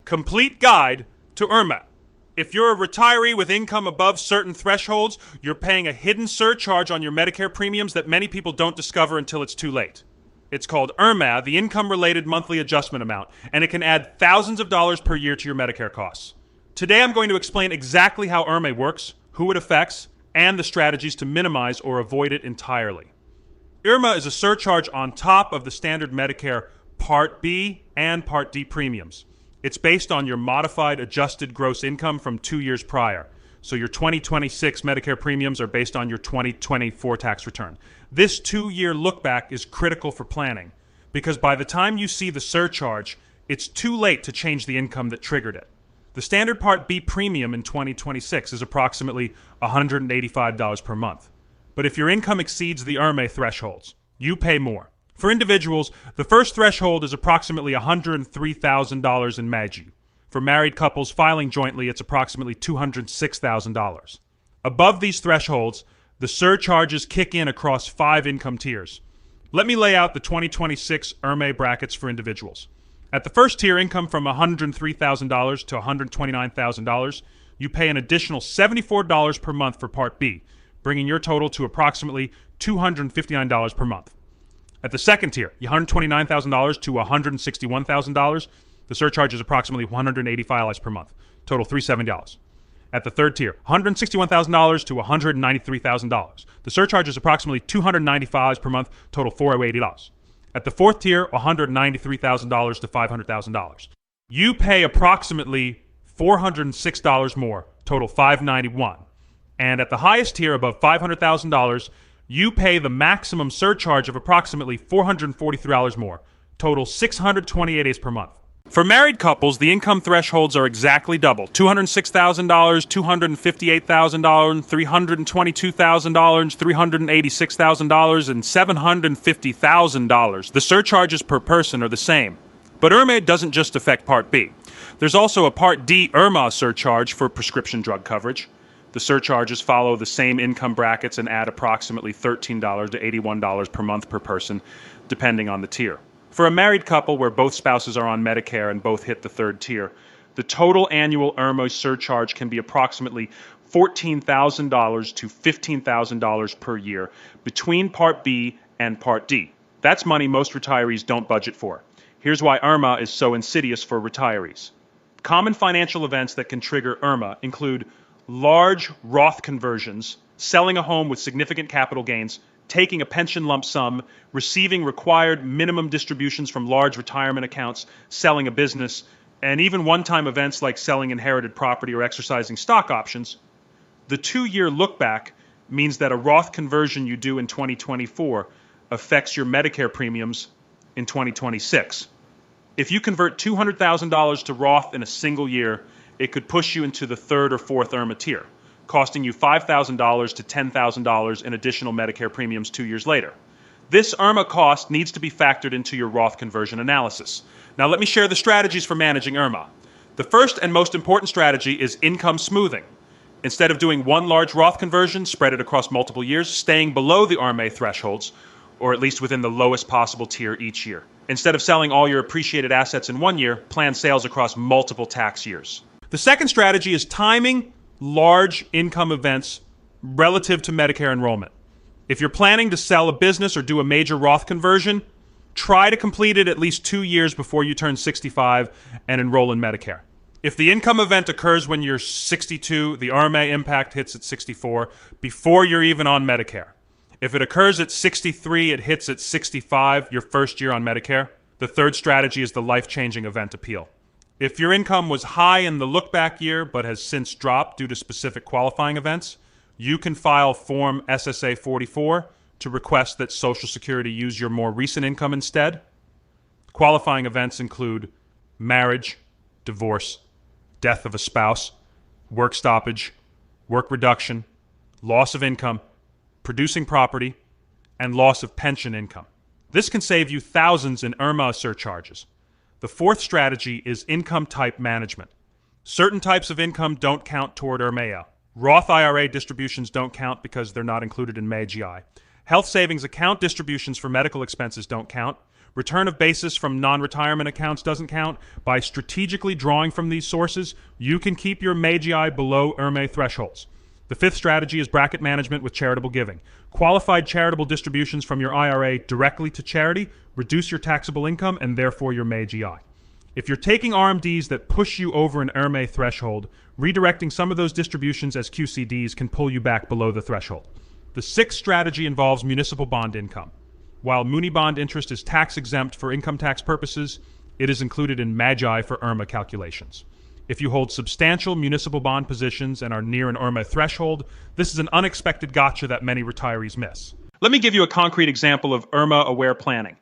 Complete Guide to IRMAA. If you're a retiree with income above certain thresholds, you're paying a hidden surcharge on your Medicare premiums that many people don't discover until it's too late. It's called IRMAA, the Income-Related Monthly Adjustment Amount, and it can add thousands of dollars per year to your Medicare costs. Today I'm going to explain exactly how IRMAA works, who it affects, and the strategies to minimize or avoid it entirely. IRMAA is a surcharge on top of the standard Medicare Part B and Part D premiums. It's based on your modified adjusted gross income from 2 years prior. So your 2026 Medicare premiums are based on your 2024 tax return. This 2-year look back is critical for planning because by the time you see the surcharge, it's too late to change the income that triggered it. The standard Part B premium in 2026 is approximately $185 per month. But if your income exceeds the IRMAA thresholds, you pay more. For individuals, the first threshold is approximately $103,000 in MAGI. For married couples filing jointly, it's approximately $206,000. Above these thresholds, the surcharges kick in across 5 income tiers. Let me lay out the 2026 IRMAA brackets for individuals. At the first tier, income from $103,000 to $129,000, you pay an additional $74 per month for Part B, bringing your total to approximately $259 per month. At the second tier, $129,000 to $161,000, the surcharge is approximately $185 per month, total $370. At the third tier, $161,000 to $193,000, the surcharge is approximately $295 per month, total $480. At the fourth tier, $193,000 to $500,000. You pay approximately $406 more, total $591. And at the highest tier, above $500,000, you pay the maximum surcharge of approximately $443 more, total $628 per month. For married couples, the income thresholds are exactly double: $206,000, $258,000, $322,000, $386,000, and $750,000. The surcharges per person are the same. But IRMAA doesn't just affect Part B. There's also a Part D IRMAA surcharge for prescription drug coverage. The surcharges follow the same income brackets and add approximately $13 to $81 per month per person, depending on the tier. For a married couple where both spouses are on Medicare and both hit the third tier, the total annual IRMAA surcharge can be approximately $14,000 to $15,000 per year between Part B and Part D. That's money most retirees don't budget for. Here's why IRMAA is so insidious for retirees. Common financial events that can trigger IRMAA include large Roth conversions, selling a home with significant capital gains, taking a pension lump sum, receiving required minimum distributions from large retirement accounts, selling a business, and even one-time events like selling inherited property or exercising stock options. The 2-year look back means that a Roth conversion you do in 2024 affects your Medicare premiums in 2026. If you convert $200,000 to Roth in a single year, it could push you into the third or fourth IRMAA tier, costing you $5,000 to $10,000 in additional Medicare premiums 2 years later. This IRMAA cost needs to be factored into your Roth conversion analysis. Now let me share the strategies for managing IRMAA. The first and most important strategy is income smoothing. Instead of doing one large Roth conversion, spread it across multiple years, staying below the IRMAA thresholds, or at least within the lowest possible tier each year. Instead of selling all your appreciated assets in 1 year, plan sales across multiple tax years. The second strategy is timing large income events relative to Medicare enrollment. If you're planning to sell a business or do a major Roth conversion, try to complete it at least 2 years before you turn 65 and enroll in Medicare. If the income event occurs when you're 62, the IRMAA impact hits at 64 before you're even on Medicare. If it occurs at 63, it hits at 65, your first year on Medicare. The third strategy is the life-changing event appeal. If your income was high in the look-back year but has since dropped due to specific qualifying events, you can file Form SSA 44 to request that Social Security use your more recent income instead. Qualifying events include marriage, divorce, death of a spouse, work stoppage, work reduction, loss of income, producing property, and loss of pension income. This can save you thousands in IRMAA surcharges. The fourth strategy is income type management. Certain types of income don't count toward IRMAA. Roth IRA distributions don't count because they're not included in MAGI. Health savings account distributions for medical expenses don't count. Return of basis from non-retirement accounts doesn't count. By strategically drawing from these sources, you can keep your MAGI below IRMAA thresholds. The fifth strategy is bracket management with charitable giving. Qualified charitable distributions from your IRA directly to charity reduce your taxable income and therefore your MAGI. If you're taking RMDs that push you over an IRMAA threshold, redirecting some of those distributions as QCDs can pull you back below the threshold. The sixth strategy involves municipal bond income. While muni bond interest is tax exempt for income tax purposes, it is included in MAGI for IRMAA calculations. If you hold substantial municipal bond positions and are near an IRMAA threshold, this is an unexpected gotcha that many retirees miss. Let me give you a concrete example of IRMAA-aware planning.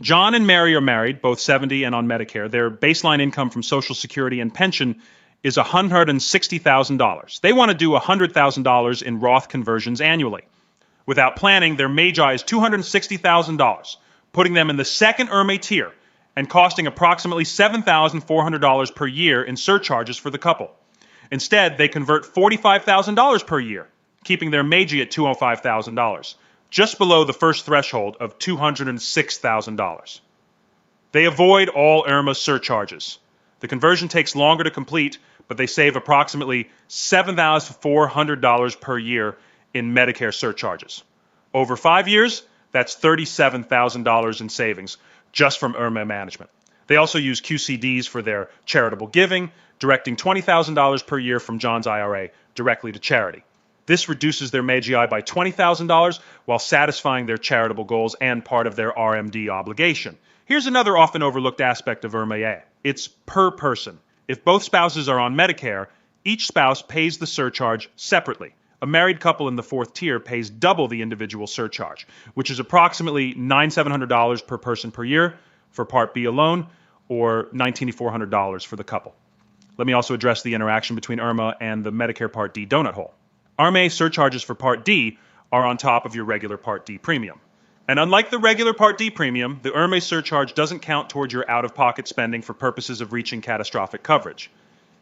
John and Mary are married, both 70 and on Medicare. Their baseline income from Social Security and pension is $160,000. They want to do $100,000 in Roth conversions annually. Without planning, their MAGI is $260,000, putting them in the second IRMAA tier and costing approximately $7,400 per year in surcharges for the couple. Instead, they convert $45,000 per year, keeping their MAGI at $205,000, just below the first threshold of $206,000. They avoid all IRMAA surcharges. The conversion takes longer to complete, but they save approximately $7,400 per year in Medicare surcharges. Over 5 years, that's $37,000 in savings just from IRMAA management. They also use QCDs for their charitable giving, directing $20,000 per year from John's IRA directly to charity. This reduces their MAGI by $20,000 while satisfying their charitable goals and part of their RMD obligation. Here's another often overlooked aspect of IRMAA. It's per person. If both spouses are on Medicare, each spouse pays the surcharge separately. A married couple in the fourth tier pays double the individual surcharge, which is approximately $9,700 per person per year for Part B alone, or $19,400 for the couple. Let me also address the interaction between IRMAA and the Medicare Part D donut hole. IRMAA surcharges for Part D are on top of your regular Part D premium. And unlike the regular Part D premium, the IRMAA surcharge doesn't count towards your out-of-pocket spending for purposes of reaching catastrophic coverage.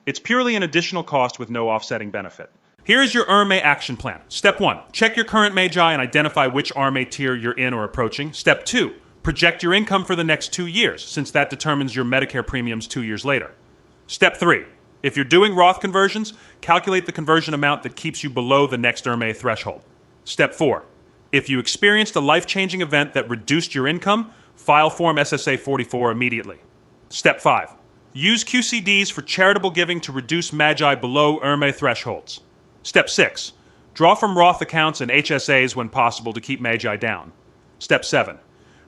It's purely an additional cost with no offsetting benefit. Here is your IRMAA action plan. Step 1, check your current MAGI and identify which IRMAA tier you're in or approaching. Step 2, project your income for the next 2 years, since that determines your Medicare premiums 2 years later. Step 3, if you're doing Roth conversions, calculate the conversion amount that keeps you below the next IRMAA threshold. Step 4, if you experienced a life-changing event that reduced your income, file Form SSA 44 immediately. Step 5, use QCDs for charitable giving to reduce MAGI below IRMAA thresholds. Step 6, draw from Roth accounts and HSAs when possible to keep MAGI down. Step 7,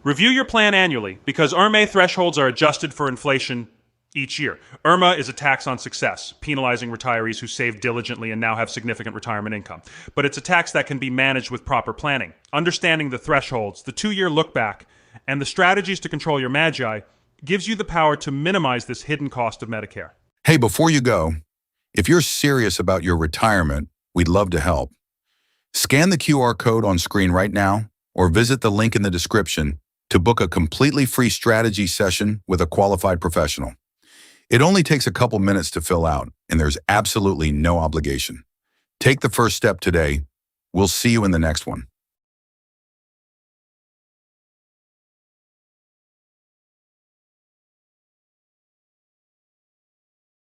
review your plan annually because IRMAA thresholds are adjusted for inflation each year. IRMAA is a tax on success, penalizing retirees who save diligently and now have significant retirement income. But it's a tax that can be managed with proper planning. Understanding the thresholds, the 2-year look back, and the strategies to control your MAGI gives you the power to minimize this hidden cost of Medicare. Hey, before you go, if you're serious about your retirement, we'd love to help. Scan the QR code on screen right now or visit the link in the description to book a completely free strategy session with a qualified professional. It only takes a couple minutes to fill out, and there's absolutely no obligation. Take the first step today. We'll see you in the next one.